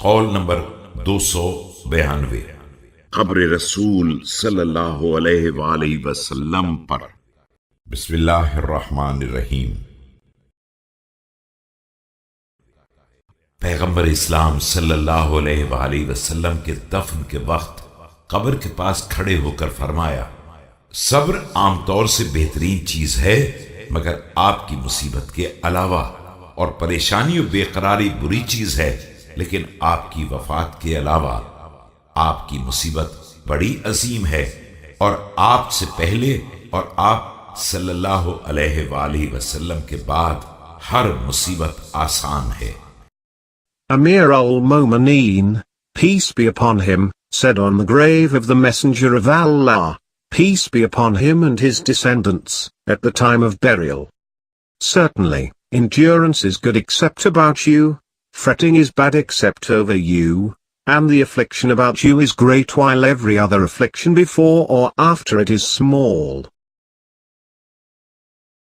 قول نمبر 292 قبر رسول صلی اللہ علیہ وآلہ وسلم پر۔ بسم اللہ الرحمن الرحیم۔ پیغمبر اسلام صلی اللہ علیہ وآلہ وسلم کے دفن کے وقت قبر کے پاس کھڑے ہو کر فرمایا، صبر عام طور سے بہترین چیز ہے مگر آپ کی مصیبت کے علاوہ، اور پریشانی و بے قراری بری چیز ہے لیکن آپ کی وفات کے علاوہ آپ کی مصیبت بڑی عظیم ہے، اور آپ سے پہلے اور آپ صلی اللہ علیہ وآلہ وسلم کے بعد ہر مصیبت آسان ہے۔ Amir al-Mu'mineen, peace be upon him, said on the grave of the Messenger of Allah, peace be upon him and his descendants, at the time of burial. Certainly, endurance is good except about you, fretting is bad except over you, and the affliction about you is great while every other affliction before or after it is small.